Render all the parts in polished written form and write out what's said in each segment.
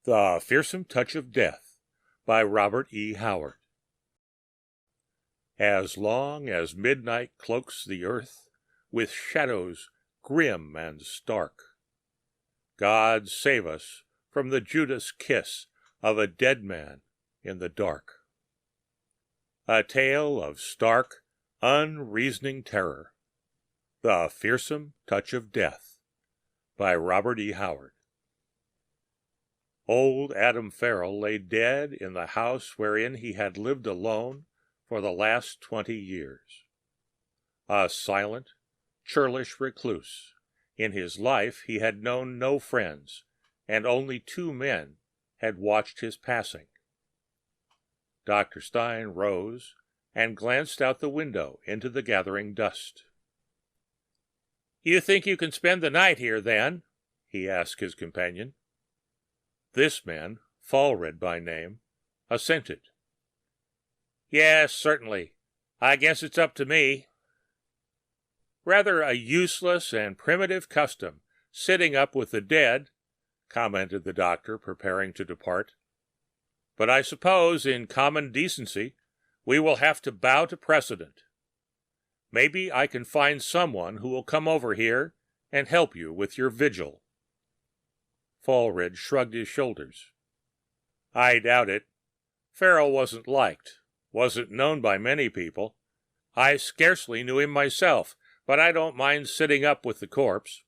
The Fearsome Touch of Death by Robert E. Howard. As long as midnight cloaks the earth with shadows grim and stark, God save us from the Judas kiss of a dead man in the dark. A tale of stark, unreasoning terror. The Fearsome Touch of Death by Robert E. Howard. Old Adam Farrell lay dead in the house wherein he had lived alone for the last 20 years. A silent, churlish recluse, in his life he had known no friends, and only 2 men had watched his passing. Dr. Stein rose and glanced out the window into the gathering dusk. "You think you can spend the night here, then?" he asked his companion. This man, Fallred by name, assented. "Yes, certainly. I guess it's up to me." "Rather a useless and primitive custom, sitting up with the dead," commented the doctor, preparing to depart. "But I suppose, in common decency, we will have to bow to precedent. Maybe I can find someone who will come over here and help you with your vigil." Fallred shrugged his shoulders. "I doubt it. Farrell wasn't liked, wasn't known by many people. I scarcely knew him myself, but I don't mind sitting up with the corpse."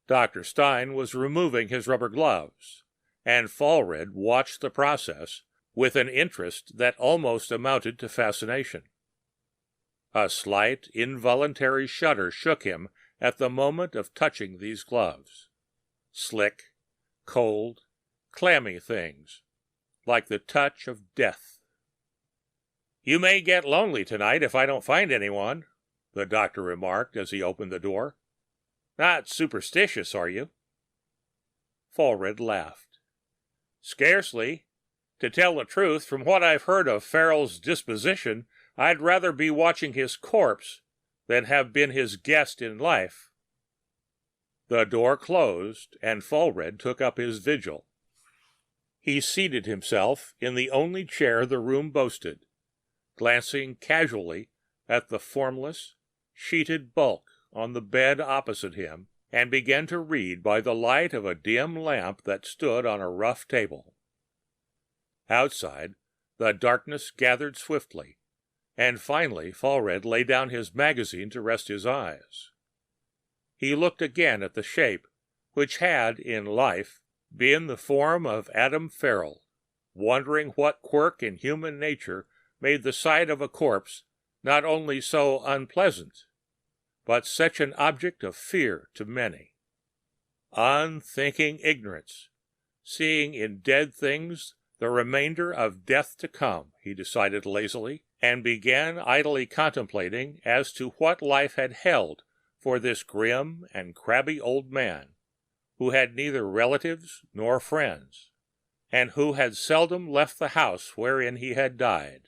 Dr. Stein was removing his rubber gloves, and Fallred watched the process with an interest that almost amounted to fascination. A slight, involuntary shudder shook him at the moment of touching these gloves. Slick, cold, clammy things, like the touch of death. "You may get lonely tonight if I don't find anyone," the doctor remarked as he opened the door. "Not superstitious, are you?" Fallred laughed. "Scarcely. To tell the truth, from what I've heard of Farrell's disposition, I'd rather be watching his corpse than have been his guest in life." The door closed, and Fallred took up his vigil. He seated himself in the only chair the room boasted, glancing casually at the formless, sheeted bulk on the bed opposite him, and began to read by the light of a dim lamp that stood on a rough table. Outside, the darkness gathered swiftly, and finally Fallred laid down his magazine to rest his eyes. He looked again at the shape which had, in life, been the form of Adam Farrell, wondering what quirk in human nature made the sight of a corpse not only so unpleasant, but such an object of fear to many. Unthinking ignorance, seeing in dead things the remainder of death to come, he decided lazily, and began idly contemplating as to what life had held for this grim and crabby old man, who had neither relatives nor friends, and who had seldom left the house wherein he had died.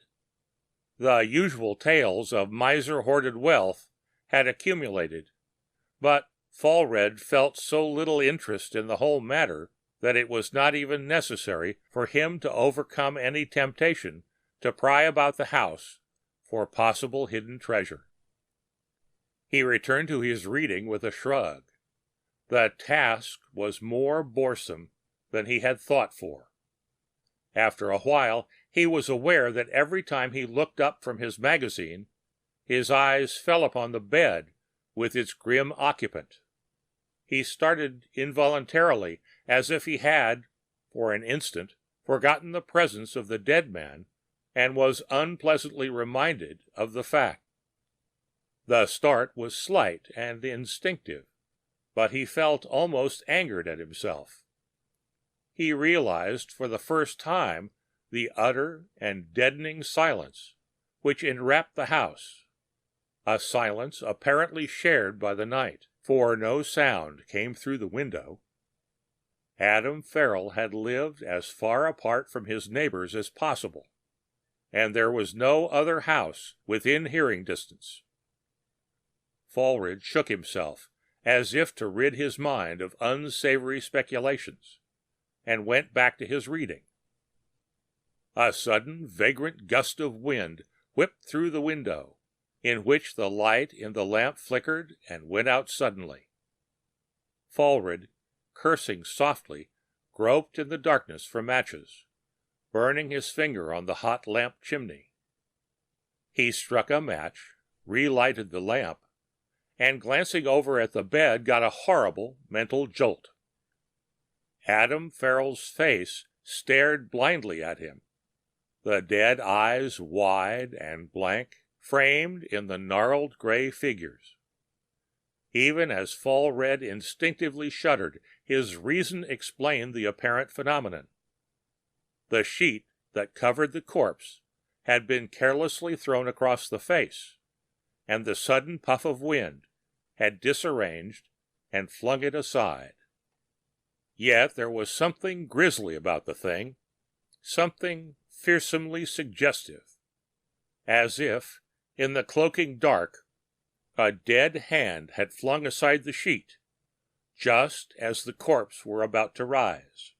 The usual tales of miser-hoarded wealth had accumulated, but Fallred felt so little interest in the whole matter that it was not even necessary for him to overcome any temptation to pry about the house for possible hidden treasure. He returned to his reading with a shrug. The task was more boresome than he had thought for. After a while, he was aware that every time he looked up from his magazine, his eyes fell upon the bed with its grim occupant. He started involuntarily, as if he had, for an instant, forgotten the presence of the dead man, and was unpleasantly reminded of the fact. The start was slight and instinctive, but he felt almost angered at himself. He realized for the first time the utter and deadening silence which enwrapped the house, a silence apparently shared by the night, for no sound came through the window. Adam Farrell had lived as far apart from his neighbors as possible, and there was no other house within hearing distance. Fallred shook himself, as if to rid his mind of unsavory speculations, and went back to his reading. A sudden, vagrant gust of wind whipped through the window, in which the light in the lamp flickered and went out suddenly. Fallred, cursing softly, groped in the darkness for matches, burning his finger on the hot lamp chimney. He struck a match, relighted the lamp, and glancing over at the bed got a horrible mental jolt. Adam Farrell's face stared blindly at him, the dead eyes wide and blank, framed in the gnarled gray figures. Even as Fallred instinctively shuddered, his reason explained the apparent phenomenon. The sheet that covered the corpse had been carelessly thrown across the face, and the sudden puff of wind had disarranged and flung it aside. Yet there was something grisly about the thing, something fearsomely suggestive, as if, in the cloaking dark, a dead hand had flung aside the sheet, just as the corpse were about to rise.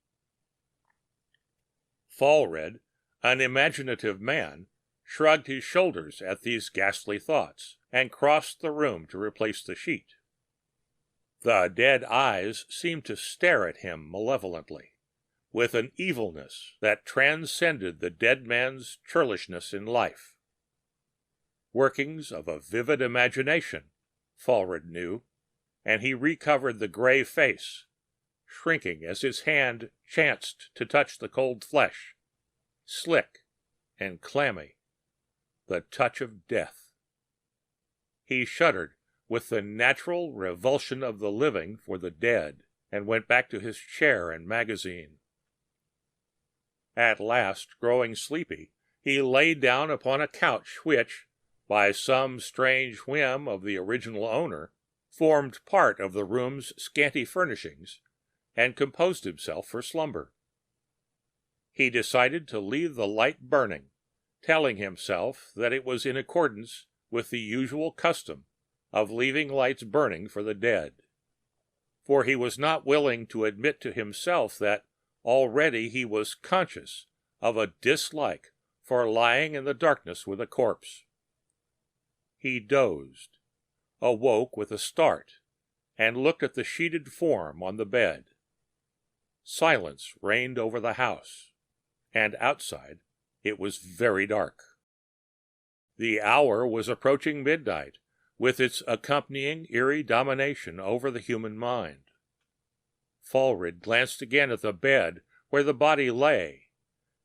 Fallred, an imaginative man, shrugged his shoulders at these ghastly thoughts, and crossed the room to replace the sheet. The dead eyes seemed to stare at him malevolently, with an evilness that transcended the dead man's churlishness in life. Workings of a vivid imagination, Fallred knew, and he recovered the gray face, shrinking as his hand chanced to touch the cold flesh, slick and clammy, the touch of death. He shuddered with the natural revulsion of the living for the dead, and went back to his chair and magazine. At last, growing sleepy, he lay down upon a couch which, by some strange whim of the original owner, formed part of the room's scanty furnishings, and composed himself for slumber. He decided to leave the light burning, telling himself that it was in accordance with the usual custom of leaving lights burning for the dead. For he was not willing to admit to himself that already he was conscious of a dislike for lying in the darkness with a corpse. He dozed, awoke with a start, and looked at the sheeted form on the bed. Silence reigned over the house, and outside it was very dark. The hour was approaching midnight, with its accompanying eerie domination over the human mind. Fallred glanced again at the bed where the body lay,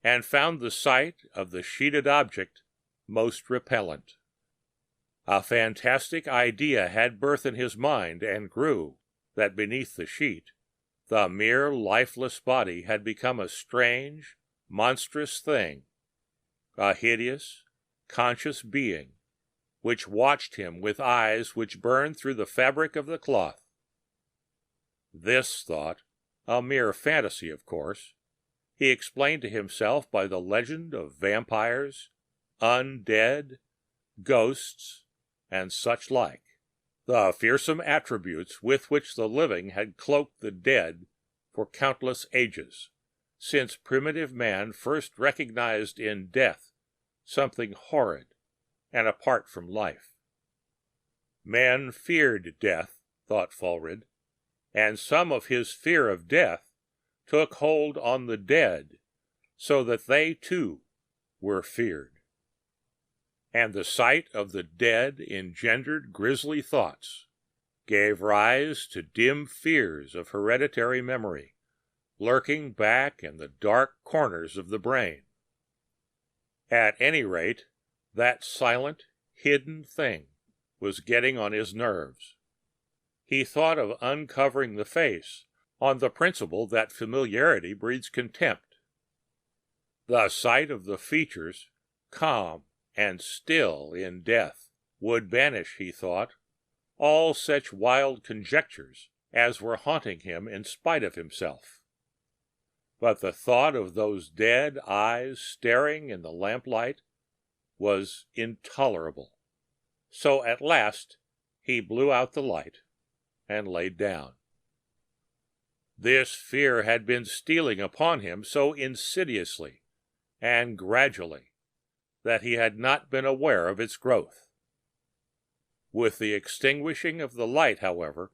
and found the sight of the sheeted object most repellent. A fantastic idea had birth in his mind and grew, that beneath the sheet, the mere lifeless body had become a strange, monstrous thing, a hideous, conscious being, which watched him with eyes which burned through the fabric of the cloth. This thought, a mere fantasy, of course, he explained to himself by the legend of vampires, undead, ghosts, and such like, the fearsome attributes with which the living had cloaked the dead for countless ages, since primitive man first recognized in death something horrid and apart from life. Men feared death, thought Fallred, and some of his fear of death took hold on the dead, so that they too were feared. And the sight of the dead engendered grisly thoughts, gave rise to dim fears of hereditary memory, lurking back in the dark corners of the brain. At any rate, that silent, hidden thing was getting on his nerves. He thought of uncovering the face on the principle that familiarity breeds contempt. The sight of the features, calm and still in death, would banish, he thought, all such wild conjectures as were haunting him in spite of himself. But the thought of those dead eyes staring in the lamplight was intolerable. So at last he blew out the light and laid down. This fear had been stealing upon him so insidiously and gradually that he had not been aware of its growth. With the extinguishing of the light, however,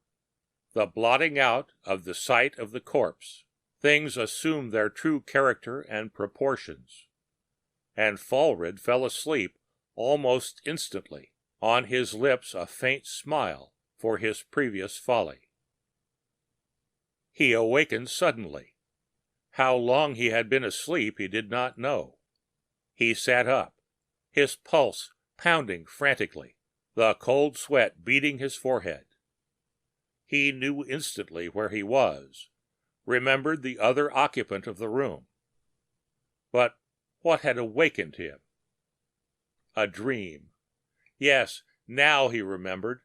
the blotting out of the sight of the corpse, things assumed their true character and proportions, and Fallred fell asleep almost instantly, on his lips a faint smile for his previous folly. He awakened suddenly. How long he had been asleep he did not know. He sat up, his pulse pounding frantically, the cold sweat beading his forehead. He knew instantly where he was, remembered the other occupant of the room. But what had awakened him? A dream. Yes, now he remembered.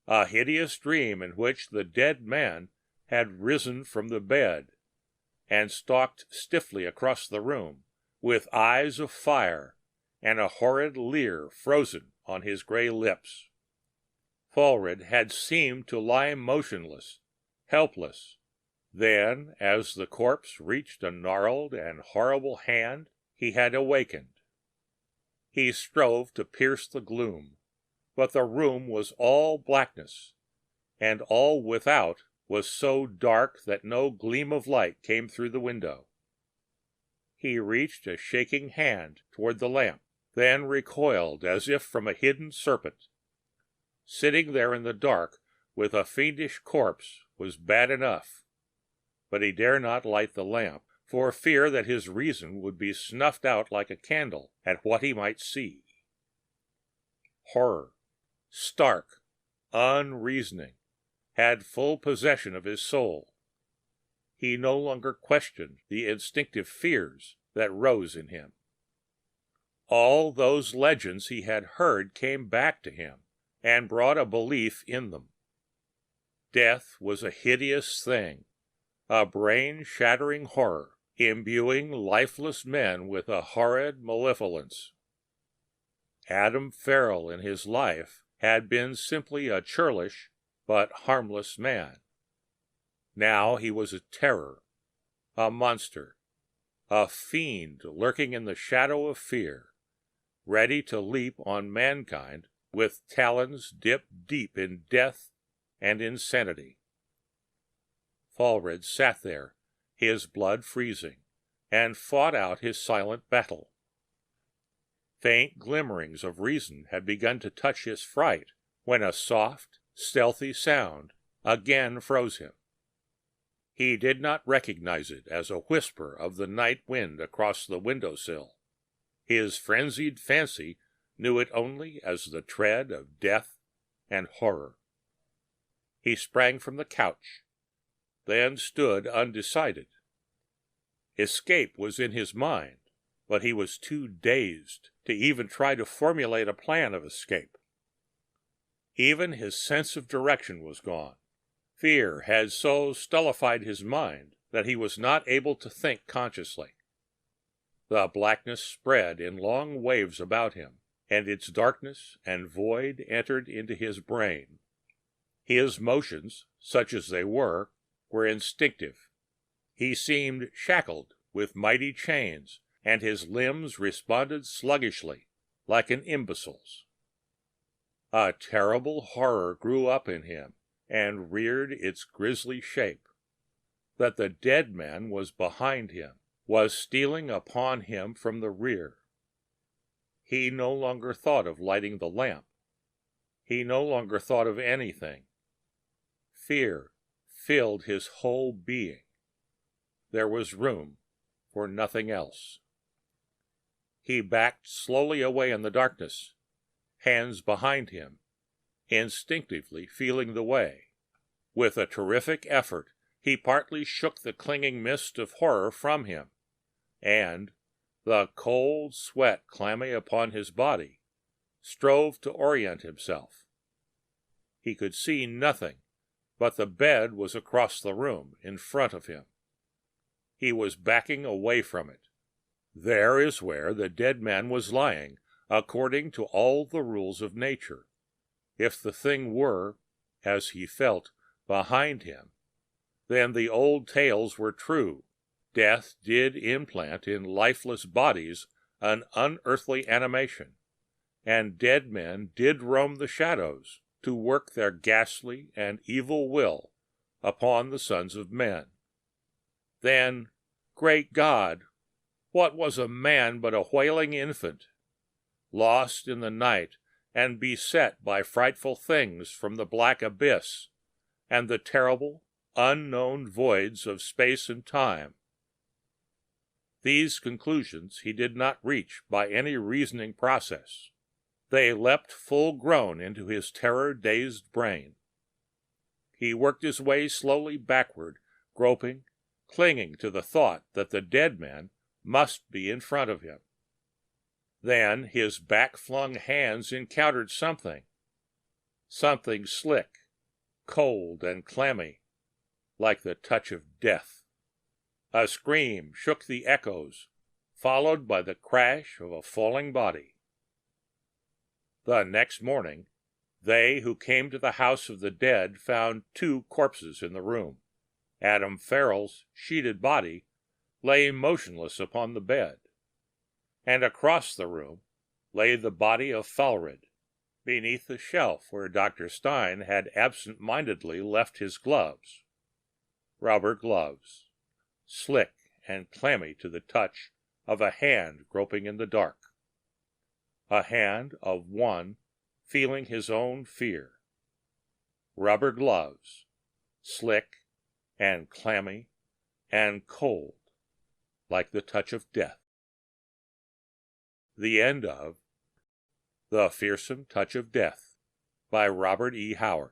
A hideous dream in which the dead man had risen from the bed and stalked stiffly across the room, with eyes of fire and a horrid leer frozen on his gray lips. Fallred had seemed to lie motionless, helpless. Then, as the corpse reached a gnarled and horrible hand, he had awakened. He strove to pierce the gloom, but the room was all blackness, and all without was so dark that no gleam of light came through the window. He reached a shaking hand toward the lamp, then recoiled as if from a hidden serpent. Sitting there in the dark with a fiendish corpse was bad enough, but he dare not light the lamp, for fear that his reason would be snuffed out like a candle at what he might see. Horror, stark, unreasoning, had full possession of his soul. He no longer questioned the instinctive fears that rose in him. All those legends he had heard came back to him and brought a belief in them. Death was a hideous thing, a brain-shattering horror, imbuing lifeless men with a horrid malevolence. Adam Farrell in his life had been simply a churlish but harmless man. Now he was a terror, a monster, a fiend lurking in the shadow of fear, ready to leap on mankind with talons dipped deep in death and insanity. Fallred sat there, his blood freezing, and fought out his silent battle. Faint glimmerings of reason had begun to touch his fright when a soft, stealthy sound again froze him. He did not recognize it as a whisper of the night wind across the window-sill. His frenzied fancy knew it only as the tread of death and horror. He sprang from the couch, then stood undecided. Escape was in his mind, but he was too dazed to even try to formulate a plan of escape. Even his sense of direction was gone. Fear had so stultified his mind that he was not able to think consciously. The blackness spread in long waves about him, and its darkness and void entered into his brain. His motions, such as they were instinctive. He seemed shackled with mighty chains, and his limbs responded sluggishly, like an imbecile's. A terrible horror grew up in him and reared its grisly shape, that the dead man was behind him, was stealing upon him from the rear. He no longer thought of lighting the lamp. He no longer thought of anything. Fear filled his whole being. There was room for nothing else. He backed slowly away in the darkness, hands behind him, instinctively feeling the way. With a terrific effort, he partly shook the clinging mist of horror from him, and, the cold sweat clammy upon his body, strove to orient himself. He could see nothing, but the bed was across the room, in front of him. He was backing away from it. There is where the dead man was lying, according to all the rules of nature. If the thing were, as he felt, behind him, Then the old tales were true. Death did implant in lifeless bodies an unearthly animation, and dead men did roam the shadows to work their ghastly and evil will upon the sons of men. Then, great God, what was a man but a wailing infant, lost in the night and beset by frightful things from the black abyss and the terrible, unknown voids of space and time? These conclusions he did not reach by any reasoning process. They leapt full grown into his terror-dazed brain. He worked his way slowly backward, groping, clinging to the thought that the dead man must be in front of him. Then his back-flung hands encountered something slick, cold and clammy, like the touch of death. A scream shook the echoes, followed by the crash of a falling body. The next morning, they who came to the house of the dead found two corpses in the room. Adam Farrell's sheeted body lay motionless upon the bed, and across the room lay the body of Falred, beneath the shelf where Dr. Stein had absent-mindedly left his gloves. Rubber gloves, slick and clammy to the touch of a hand groping in the dark. A hand of one feeling his own fear. Rubber gloves, slick and clammy and cold, like the touch of death. The end of The Fearsome Touch of Death by Robert E. Howard.